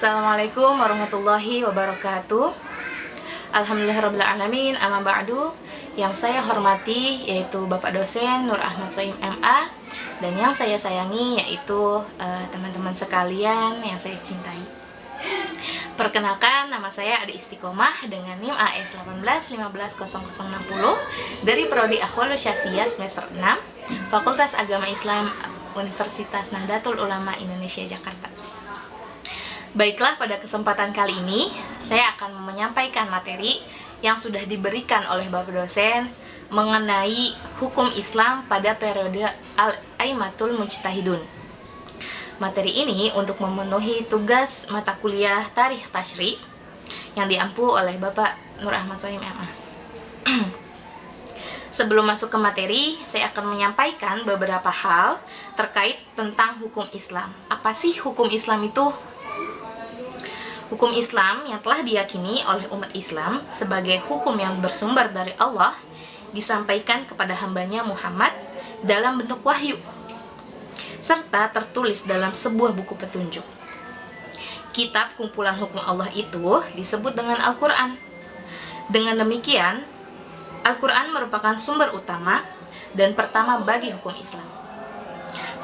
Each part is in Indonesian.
Assalamualaikum warahmatullahi wabarakatuh. Alhamdulillahirrabbilalamin, amma ba'du. Yang saya hormati yaitu Bapak dosen Nur Ahmad Soim MA, dan yang saya sayangi yaitu teman-teman sekalian yang saya cintai. Perkenalkan, nama saya Adi Istiqomah dengan NIM AS 18150060 dari Prodi Ahwalus Syasiyah semester 6, Fakultas Agama Islam Universitas Nahdlatul Ulama Indonesia Jakarta. Baiklah, pada kesempatan kali ini saya akan menyampaikan materi yang sudah diberikan oleh Bapak dosen mengenai hukum Islam pada periode Al-Aimatul Mujtahidun. Materi ini untuk memenuhi tugas mata kuliah Tarikh Tasyri yang diampu oleh Bapak Nur Ahmad Soim MA. Sebelum masuk ke materi, saya akan menyampaikan beberapa hal terkait tentang hukum Islam. Apa sih hukum Islam itu? Hukum Islam yang telah diyakini oleh umat Islam sebagai hukum yang bersumber dari Allah disampaikan kepada hambanya Muhammad dalam bentuk wahyu, serta tertulis dalam sebuah buku petunjuk. Kitab kumpulan hukum Allah itu disebut dengan Al-Quran. Dengan demikian, Al-Quran merupakan sumber utama dan pertama bagi hukum Islam.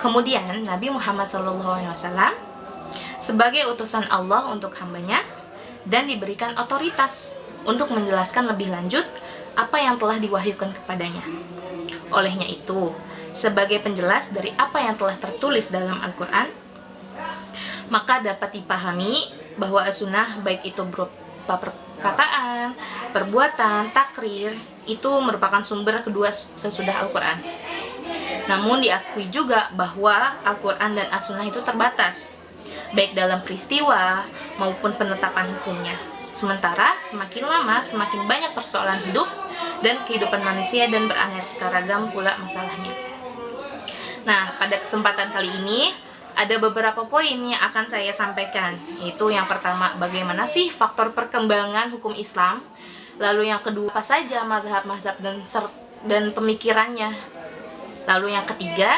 Kemudian Nabi Muhammad SAW sebagai utusan Allah untuk hambanya dan diberikan otoritas untuk menjelaskan lebih lanjut apa yang telah diwahyukan kepadanya. Olehnya itu, sebagai penjelas dari apa yang telah tertulis dalam Al-Quran, maka dapat dipahami bahwa as-sunnah baik itu berupa perkataan, perbuatan, takrir, itu merupakan sumber kedua sesudah Al-Quran. Namun diakui juga bahwa Al-Quran dan as-sunnah itu terbatas, baik dalam peristiwa maupun penetapan hukumnya. Sementara semakin lama semakin banyak persoalan hidup dan kehidupan manusia dan beraneka ragam pula masalahnya. Nah, pada kesempatan kali ini ada beberapa poin yang akan saya sampaikan, yaitu yang pertama, bagaimana sih faktor perkembangan hukum Islam, lalu yang kedua, apa saja mazhab-mazhab dan pemikirannya, lalu yang ketiga,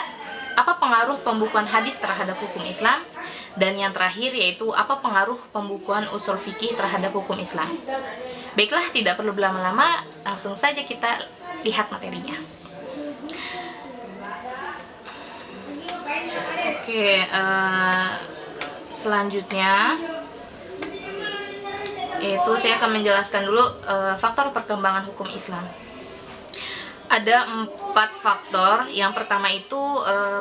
apa pengaruh pembukuan hadis terhadap hukum Islam, dan yang terakhir yaitu apa pengaruh pembukuan usul fikih terhadap hukum Islam. Baiklah, tidak perlu berlama-lama, langsung saja kita lihat materinya. Oke, selanjutnya yaitu saya akan menjelaskan dulu faktor perkembangan hukum Islam. Ada 4 faktor. Yang pertama itu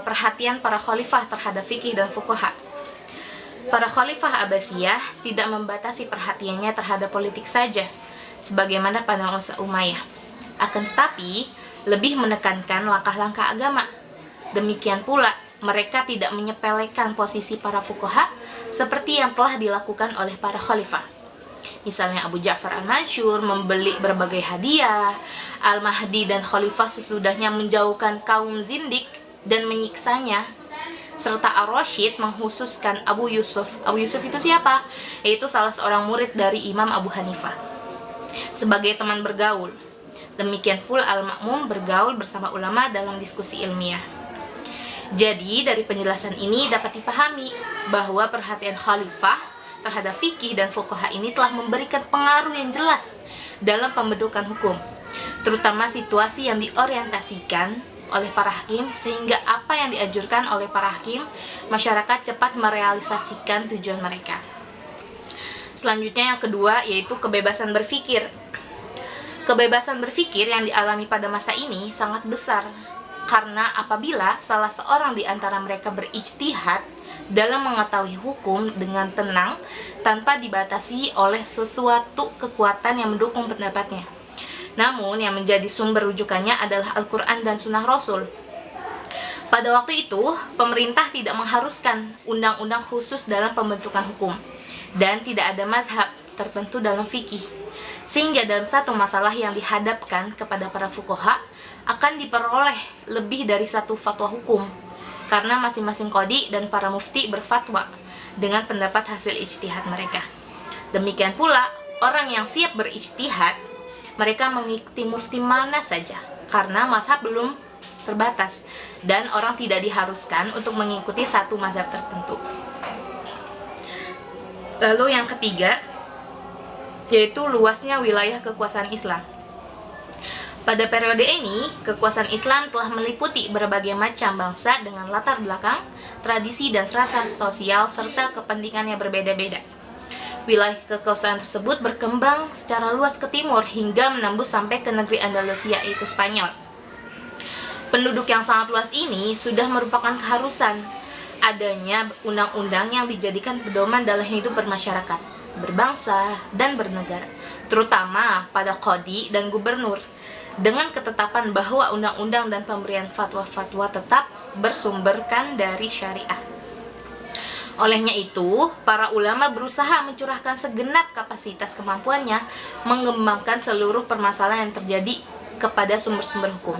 perhatian para khalifah terhadap fikih dan fuqaha. Para khalifah Abbasiyah tidak membatasi perhatiannya terhadap politik saja, sebagaimana pada Umayyah. Akan tetapi, lebih menekankan langkah-langkah agama. Demikian pula, mereka tidak menyepelekan posisi para fuqaha seperti yang telah dilakukan oleh para khalifah. Misalnya Abu Ja'far al-Mansur membeli berbagai hadiah, Al-Mahdi dan khalifah sesudahnya menjauhkan kaum zindik dan menyiksanya, serta Ar-Rasyid menghususkan Abu Yusuf. Abu Yusuf itu siapa? Yaitu salah seorang murid dari Imam Abu Hanifah sebagai teman bergaul. Demikian pula Al-Ma'mum bergaul bersama ulama dalam diskusi ilmiah. Jadi dari penjelasan ini dapat dipahami bahwa perhatian khalifah terhadap fikih dan fuqaha ini telah memberikan pengaruh yang jelas dalam pembentukan hukum, terutama situasi yang diorientasikan oleh para hakim, sehingga apa yang dianjurkan oleh para hakim, masyarakat cepat merealisasikan tujuan mereka. Selanjutnya yang kedua yaitu kebebasan berpikir. Kebebasan berpikir yang dialami pada masa ini sangat besar, karena apabila salah seorang di antara mereka berijtihad dalam mengetahui hukum dengan tenang tanpa dibatasi oleh sesuatu kekuatan yang mendukung pendapatnya. Namun yang menjadi sumber rujukannya adalah Al-Quran dan Sunnah Rasul. Pada waktu itu, pemerintah tidak mengharuskan undang-undang khusus dalam pembentukan hukum, dan tidak ada mazhab tertentu dalam fikih, sehingga dalam satu masalah yang dihadapkan kepada para fuqaha akan diperoleh lebih dari satu fatwa hukum, karena masing-masing qadhi dan para mufti berfatwa dengan pendapat hasil ijtihad mereka. Demikian pula, orang yang siap berijtihad, mereka mengikuti mufti mana saja, karena mazhab belum terbatas, dan orang tidak diharuskan untuk mengikuti satu mazhab tertentu. Lalu yang ketiga, yaitu luasnya wilayah kekuasaan Islam. Pada periode ini, kekuasaan Islam telah meliputi berbagai macam bangsa dengan latar belakang, tradisi, dan strata sosial serta kepentingan yang berbeda-beda. Wilayah kekuasaan tersebut berkembang secara luas ke timur hingga menembus sampai ke negeri Andalusia, yaitu Spanyol. Penduduk yang sangat luas ini sudah merupakan keharusan adanya undang-undang yang dijadikan pedoman dalam hidup bermasyarakat, berbangsa, dan bernegara, terutama pada qadhi dan gubernur, dengan ketetapan bahwa undang-undang dan pemberian fatwa-fatwa tetap bersumberkan dari syariah. Olehnya itu, para ulama berusaha mencurahkan segenap kapasitas kemampuannya mengembangkan seluruh permasalahan yang terjadi kepada sumber-sumber hukum.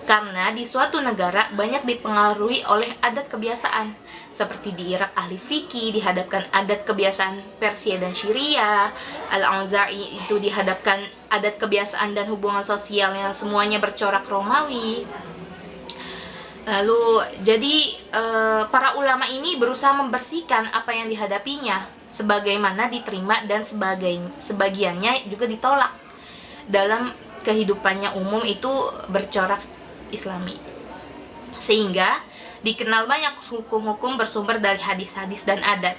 Karena di suatu negara banyak dipengaruhi oleh adat kebiasaan, seperti di Irak ahli fikih dihadapkan adat kebiasaan Persia dan Syria, Al-Auza'i itu dihadapkan adat kebiasaan dan hubungan sosial yang semuanya bercorak Romawi. Lalu jadi para ulama ini berusaha membersihkan apa yang dihadapinya, sebagaimana diterima dan sebagiannya juga ditolak dalam kehidupannya umum itu bercorak Islami, sehingga dikenal banyak hukum-hukum bersumber dari hadis-hadis dan adat.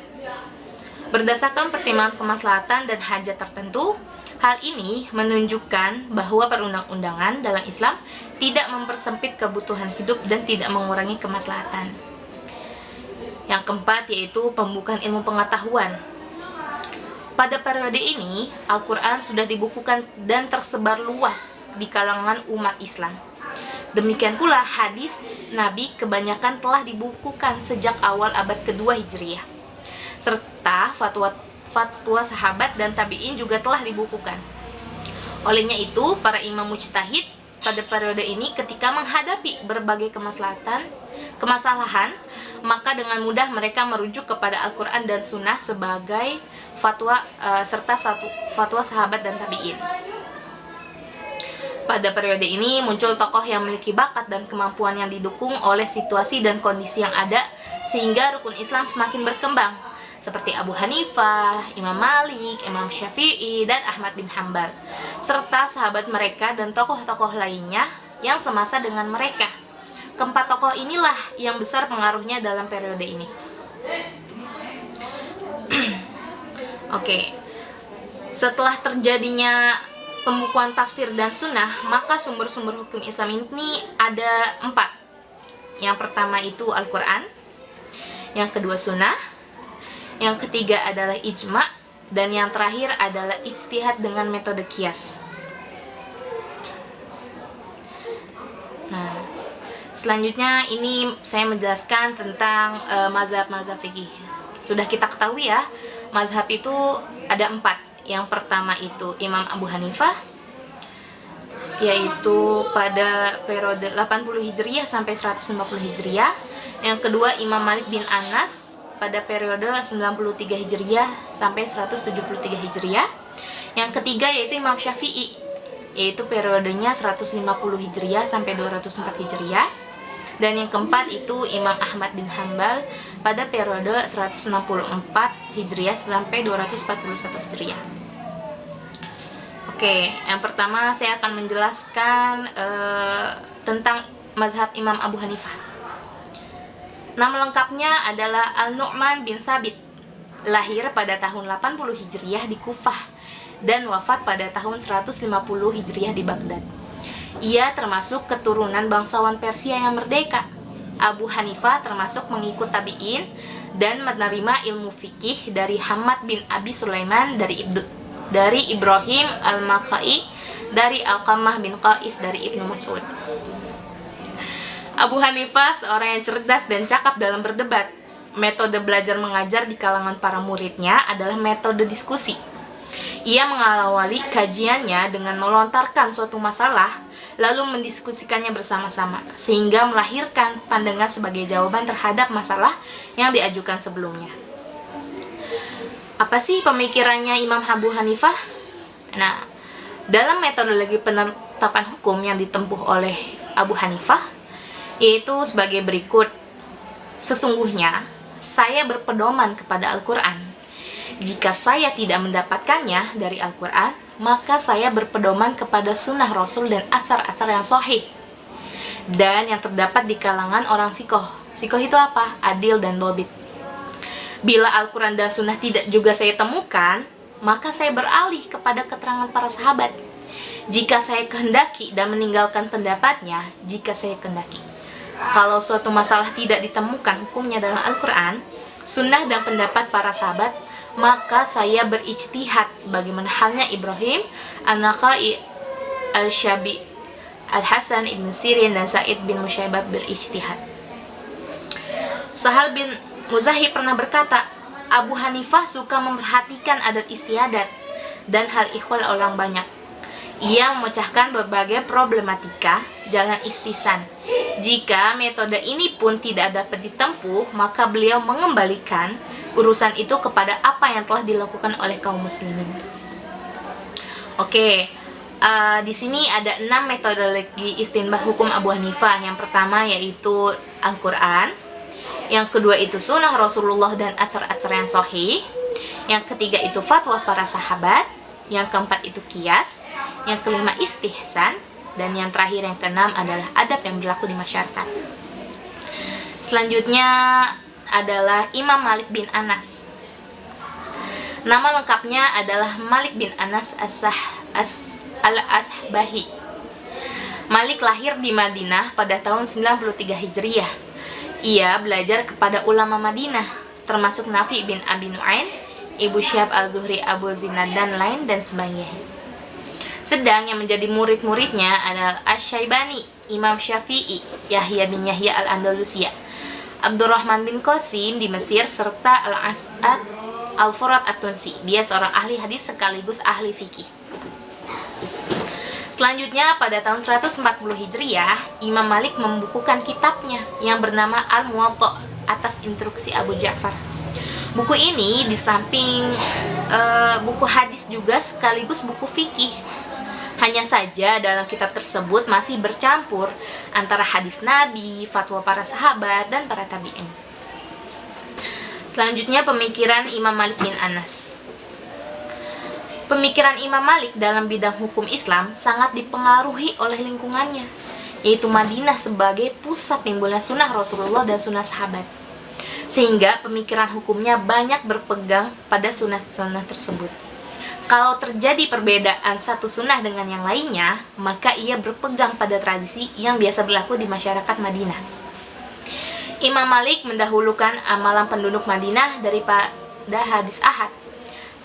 Berdasarkan pertimbangan kemaslahatan dan hajat tertentu, hal ini menunjukkan bahwa perundang-undangan dalam Islam tidak mempersempit kebutuhan hidup dan tidak mengurangi kemaslahatan. Yang keempat yaitu pembukaan ilmu pengetahuan. Pada periode ini, Al-Quran sudah dibukukan dan tersebar luas di kalangan umat Islam. Demikian pula hadis Nabi kebanyakan telah dibukukan sejak awal abad kedua Hijriah. Serta fatwa sahabat dan tabi'in juga telah dibukukan. Olehnya itu, para imam mujtahid pada periode ini ketika menghadapi berbagai kemasalahan, maka dengan mudah mereka merujuk kepada Al-Quran dan Sunnah sebagai fatwa serta fatwa sahabat dan tabi'in. Pada periode ini muncul tokoh yang memiliki bakat dan kemampuan yang didukung oleh situasi dan kondisi yang ada, sehingga rukun Islam semakin berkembang, seperti Abu Hanifah, Imam Malik, Imam Syafi'i, dan Ahmad bin Hanbal, serta sahabat mereka dan tokoh-tokoh lainnya yang semasa dengan mereka. Keempat tokoh inilah yang besar pengaruhnya dalam periode ini. Oke. Setelah terjadinya pembukuan tafsir dan sunnah, maka sumber-sumber hukum Islam ini ada 4. Yang pertama itu Al-Quran, yang kedua sunnah, yang ketiga adalah ijma, dan yang terakhir adalah ijtihad dengan metode qiyas. Nah, selanjutnya ini saya menjelaskan tentang mazhab-mazhab fikih. Sudah kita ketahui ya, mazhab itu ada 4. Yang pertama itu Imam Abu Hanifah, yaitu pada periode 80 Hijriah sampai 150 Hijriah. Yang kedua Imam Malik bin Anas pada periode 93 Hijriah sampai 173 Hijriah. Yang ketiga yaitu Imam Syafi'i, yaitu periodenya 150 Hijriah sampai 204 Hijriah. Dan yang keempat itu Imam Ahmad bin Hanbal pada periode 164 Hijriah sampai 241 Hijriah. Oke, yang pertama saya akan menjelaskan tentang mazhab Imam Abu Hanifah. Nama lengkapnya adalah Al-Nu'man bin Sabit. Lahir pada tahun 80 Hijriah di Kufah dan wafat pada tahun 150 Hijriah di Baghdad. Ia termasuk keturunan bangsawan Persia yang merdeka. Abu Hanifah termasuk mengikut tabi'in dan menerima ilmu fikih dari Hamad bin Abi Sulaiman dari Ibrahim al-Makai, dari Alqamah bin Qais, dari Ibnu Mas'ud. Abu Hanifah seorang yang cerdas dan cakap dalam berdebat. Metode belajar mengajar di kalangan para muridnya adalah metode diskusi. Ia mengawali kajiannya dengan melontarkan suatu masalah, lalu mendiskusikannya bersama-sama, sehingga melahirkan pandangan sebagai jawaban terhadap masalah yang diajukan sebelumnya. Apa sih pemikirannya Imam Abu Hanifah? Nah, dalam metodologi penetapan hukum yang ditempuh oleh Abu Hanifah, yaitu sebagai berikut. Sesungguhnya, saya berpedoman kepada Al-Quran. Jika saya tidak mendapatkannya dari Al-Quran, maka saya berpedoman kepada sunnah Rasul dan atsar-atsar yang sahih dan yang terdapat di kalangan orang sikoh. Sikoh itu apa? Adil dan dobit. Bila Al-Quran dan sunnah tidak juga saya temukan, maka saya beralih kepada keterangan para sahabat. Jika saya kehendaki dan meninggalkan pendapatnya, jika saya kehendaki. Kalau suatu masalah tidak ditemukan hukumnya dalam Al-Quran, sunnah dan pendapat para sahabat, maka saya berijtihad sebagaimana halnya Ibrahim, An-Nakhai, Al-Syabi, Al-Hasan, Ibn Sirin, dan Sa'id bin Musayyab berijtihad. Sahal bin Muzahib pernah berkata, Abu Hanifah suka memperhatikan adat istiadat dan hal ikhwal orang banyak. Ia memecahkan berbagai problematika jalan istisan. Jika metode ini pun tidak dapat ditempuh, maka beliau mengembalikan urusan itu kepada apa yang telah dilakukan oleh kaum muslimin. Oke, di sini ada 6 metodologi istinbat hukum Abu Hanifah. Yang pertama yaitu Al-Quran, yang kedua itu sunnah Rasulullah dan atsar-atsar yang sahih, yang ketiga itu fatwa para sahabat, yang keempat itu qiyas, yang kelima istihsan, dan yang terakhir yang keenam adalah adab yang berlaku di masyarakat. Selanjutnya adalah Imam Malik bin Anas. Nama lengkapnya adalah Malik bin Anas al-Asbahi. Malik lahir di Madinah pada tahun 93 Hijriah. Ia belajar kepada ulama Madinah, termasuk Nafi bin Abi Nu'ain, Ibu Syihab al-Zuhri, Abu Zinad, dan lain dan sebagainya. Sedang yang menjadi murid-muridnya adalah Asy-Syaibani, Imam Syafi'i, Yahya bin Yahya al-Andalusiyah, Abdurrahman bin Qasim di Mesir, serta Al-As'ad Al-Furat At-Tunsi. Dia seorang ahli hadis sekaligus ahli fikih. Selanjutnya pada tahun 140 Hijriah, Imam Malik membukukan kitabnya yang bernama Al-Muwatta atas instruksi Abu Ja'far. Buku ini di samping buku hadis juga sekaligus buku fikih. Hanya saja dalam kitab tersebut masih bercampur antara hadis Nabi, fatwa para sahabat, dan para tabi'in. Selanjutnya pemikiran Imam Malik bin Anas. Pemikiran Imam Malik dalam bidang hukum Islam sangat dipengaruhi oleh lingkungannya, yaitu Madinah sebagai pusat timbulnya sunnah Rasulullah dan sunnah sahabat. Sehingga pemikiran hukumnya banyak berpegang pada sunnah-sunnah tersebut. Kalau terjadi perbedaan satu sunnah dengan yang lainnya, maka ia berpegang pada tradisi yang biasa berlaku di masyarakat Madinah. Imam Malik mendahulukan amalan penduduk Madinah daripada hadis ahad.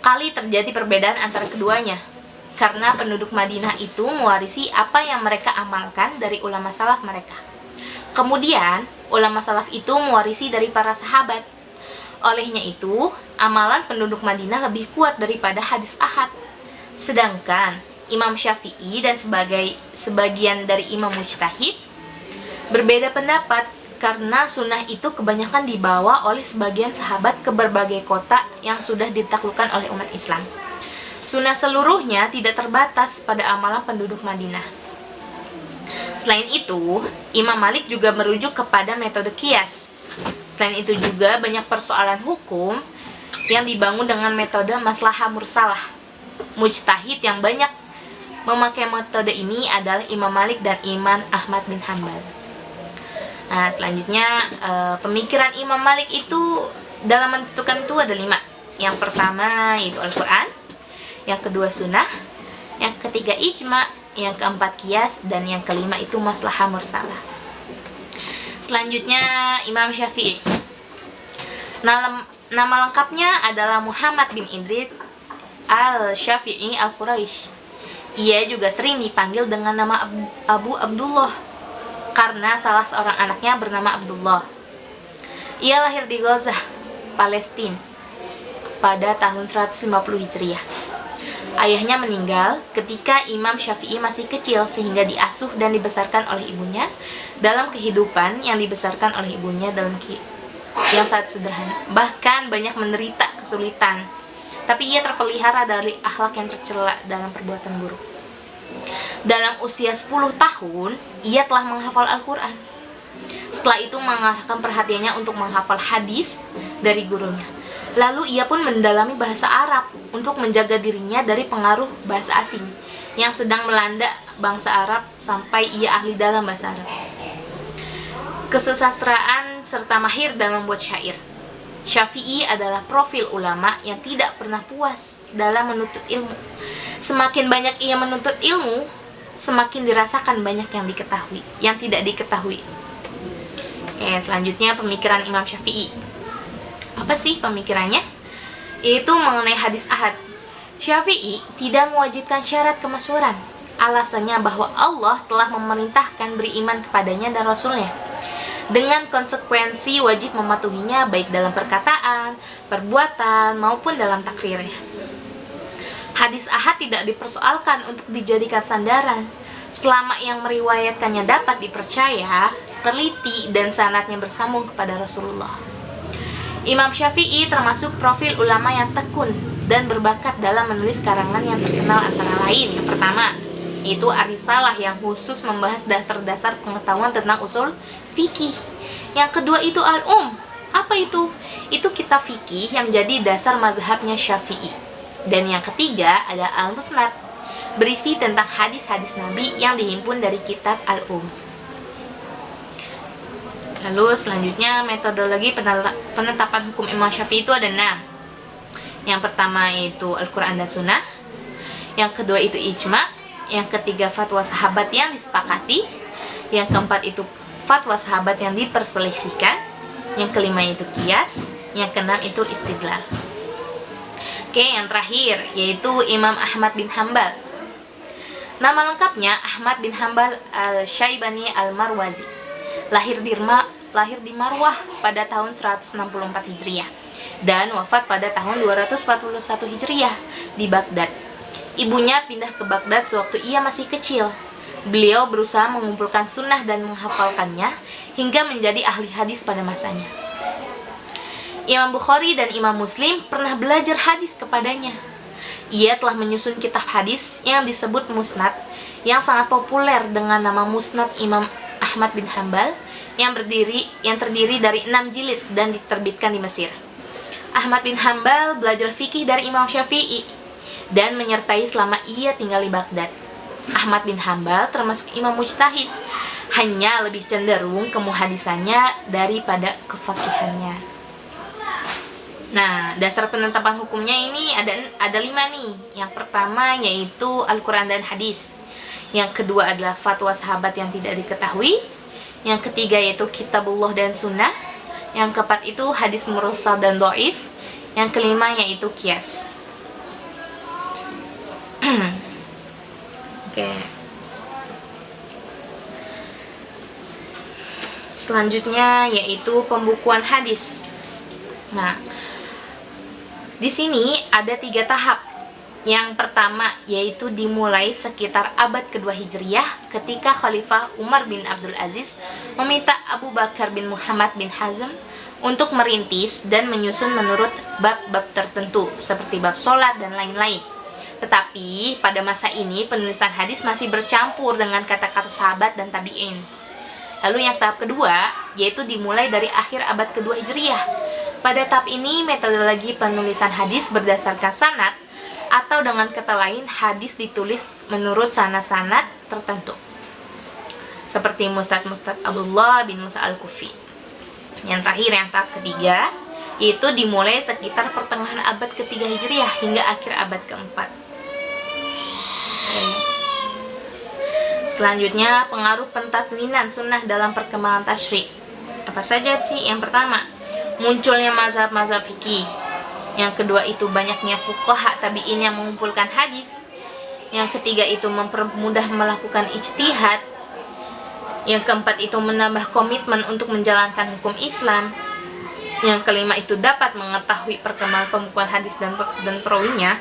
Kali terjadi perbedaan antara keduanya, karena penduduk Madinah itu mewarisi apa yang mereka amalkan dari ulama salaf mereka. Kemudian, ulama salaf itu mewarisi dari para sahabat. Olehnya itu, amalan penduduk Madinah lebih kuat daripada hadis ahad. Sedangkan Imam Syafi'i dan sebagian dari imam mujtahid berbeda pendapat karena sunnah itu kebanyakan dibawa oleh sebagian sahabat ke berbagai kota yang sudah ditaklukkan oleh umat Islam. Sunnah seluruhnya tidak terbatas pada amalan penduduk Madinah. Selain itu, Imam Malik juga merujuk kepada metode qiyas. Selain itu juga banyak persoalan hukum yang dibangun dengan metode maslahah mursalah. Mujtahid yang banyak memakai metode ini adalah Imam Malik dan Imam Ahmad bin Hanbal. Nah, selanjutnya pemikiran Imam Malik itu dalam menentukan itu ada 5. Yang pertama yaitu Al-Quran, yang kedua sunnah, yang ketiga ijma', yang keempat qiyas, dan yang kelima itu maslahah mursalah. Selanjutnya Imam Syafi'i. Nama lengkapnya adalah Muhammad bin Idris al-Syafi'i al-Quraisy. Ia juga sering dipanggil dengan nama Abu Abdullah karena salah seorang anaknya bernama Abdullah. Ia lahir di Gaza, Palestina pada tahun 150 Hijriah. Ayahnya meninggal ketika Imam Syafi'i masih kecil sehingga diasuh dan dibesarkan oleh ibunya dalam kehidupan yang dibesarkan oleh ibunya dalam yang sangat sederhana. Bahkan banyak menderita kesulitan, tapi ia terpelihara dari akhlak yang tercela dalam perbuatan buruk. Dalam usia 10 tahun, ia telah menghafal Al-Quran. Setelah itu mengarahkan perhatiannya untuk menghafal hadis dari gurunya. Lalu ia pun mendalami bahasa Arab untuk menjaga dirinya dari pengaruh bahasa asing yang sedang melanda bangsa Arab sampai ia ahli dalam bahasa Arab. Kesusastraan serta mahir dalam membuat syair. Syafi'i adalah profil ulama yang tidak pernah puas dalam menuntut ilmu. Semakin banyak ia menuntut ilmu, semakin dirasakan banyak yang tidak diketahui. Selanjutnya pemikiran Imam Syafi'i. Apa sih pemikirannya? Yaitu mengenai hadis ahad. Syafi'i tidak mewajibkan syarat kemasyhuran. Alasannya bahwa Allah telah memerintahkan beriman kepadanya dan Rasulnya, dengan konsekuensi wajib mematuhinya baik dalam perkataan, perbuatan, maupun dalam takrirnya. Hadis ahad tidak dipersoalkan untuk dijadikan sandaran, selama yang meriwayatkannya dapat dipercaya, teliti, dan sanadnya bersambung kepada Rasulullah. Imam Syafi'i termasuk profil ulama yang tekun dan berbakat dalam menulis karangan yang terkenal antara lain. Yang pertama, yaitu Ar-Risalah yang khusus membahas dasar-dasar pengetahuan tentang usul fikih. Yang kedua itu Apa itu? Itu kitab fikih yang menjadi dasar mazhabnya Syafi'i. Dan yang ketiga ada Al-Musnad, berisi tentang hadis-hadis Nabi yang dihimpun dari kitab Lalu selanjutnya metodologi penetapan hukum Imam Syafi'i itu ada 6. Yang pertama itu Al-Quran dan Sunnah. Yang kedua itu ijma'. Yang ketiga fatwa sahabat yang disepakati. Yang keempat itu fatwa sahabat yang diperselisihkan. Yang kelima itu qiyas. Yang keenam itu istidlal. Yang terakhir yaitu Imam Ahmad bin Hanbal. Nama lengkapnya Ahmad bin Hanbal al-Syaibani al-Marwazi. Lahir di Marwah pada tahun 164 Hijriah dan wafat pada tahun 241 Hijriah di Baghdad. Ibunya pindah ke Baghdad sewaktu ia masih kecil. Beliau berusaha mengumpulkan sunnah dan menghafalkannya hingga menjadi ahli hadis pada masanya. Imam Bukhari dan Imam Muslim pernah belajar hadis kepadanya. Ia telah menyusun kitab hadis yang disebut Musnad, yang sangat populer dengan nama Musnad Imam Ahmad bin Hanbal, yang terdiri dari 6 jilid dan diterbitkan di Mesir. Ahmad bin Hanbal belajar fikih dari Imam Syafi'i dan menyertai selama ia tinggal di Baghdad. Ahmad bin Hanbal termasuk imam mujtahid, hanya lebih cenderung ke muhadisannya daripada kefakihannya. Nah, dasar penetapan hukumnya ini ada 5 nih. Yang pertama yaitu Al-Quran dan hadis. Yang kedua adalah fatwa sahabat yang tidak diketahui. Yang ketiga yaitu kitabullah dan sunnah. Yang keempat itu hadis mursal dan dhaif. Yang kelima yaitu qiyas. Selanjutnya yaitu pembukuan hadis. Nah, di sini ada 3 tahap. Yang pertama yaitu dimulai sekitar abad kedua Hijriah ketika Khalifah Umar bin Abdul Aziz meminta Abu Bakar bin Muhammad bin Hazm untuk merintis dan menyusun menurut bab-bab tertentu seperti bab sholat dan lain-lain. Tetapi pada masa ini penulisan hadis masih bercampur dengan kata-kata sahabat dan tabi'in. Lalu yang tahap kedua yaitu dimulai dari akhir abad kedua Hijriah. Pada tahap ini metodologi penulisan hadis berdasarkan sanad, atau dengan kata lain hadis ditulis menurut sanad-sanad tertentu seperti Mustad Abdullah bin Musa al-Kufi. Yang terakhir yang tahap ketiga yaitu dimulai sekitar pertengahan abad ketiga Hijriah hingga akhir abad keempat. Selanjutnya pengaruh pentadwinan sunnah dalam perkembangan tasyri'. Apa saja sih? Yang pertama, munculnya mazhab-mazhab fikih. Yang kedua itu banyaknya fuqaha tabi'in yang mengumpulkan hadis. Yang ketiga itu mempermudah melakukan ijtihad. Yang keempat itu menambah komitmen untuk menjalankan hukum Islam. Yang kelima itu dapat mengetahui perkembangan pembukuan hadis dan perawinya.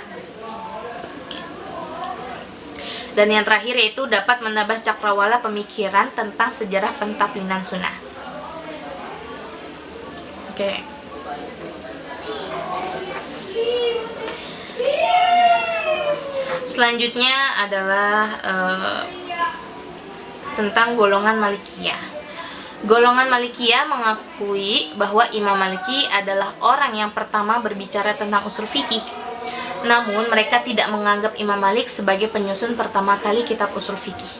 Dan yang terakhir yaitu dapat menambah cakrawala pemikiran tentang sejarah pentadwinan sunnah. Selanjutnya adalah tentang golongan Malikiyah. Golongan Malikiyah mengakui bahwa Imam Maliki adalah orang yang pertama berbicara tentang usul fikih. Namun mereka tidak menganggap Imam Malik sebagai penyusun pertama kali kitab usul fikih.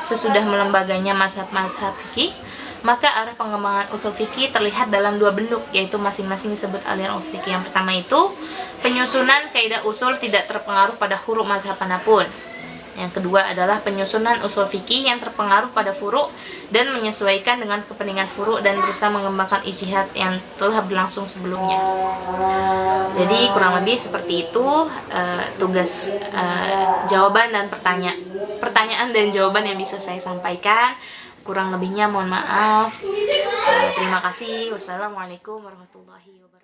Sesudah melembaganya mazhab-mazhab fikih, maka arah pengembangan usul fikih terlihat dalam dua bentuk, yaitu masing-masing disebut aliran usul fikih. Yang pertama itu penyusunan kaidah usul tidak terpengaruh pada huruf mazhab manapun. Yang kedua adalah penyusunan usul fikih yang terpengaruh pada furu' dan menyesuaikan dengan kepentingan furu' dan berusaha mengembangkan ijtihad yang telah berlangsung sebelumnya. Jadi kurang lebih seperti itu tugas jawaban dan pertanyaan dan jawaban yang bisa saya sampaikan. Kurang lebihnya mohon maaf. Terima kasih. Wassalamualaikum warahmatullahi wabarakatuh.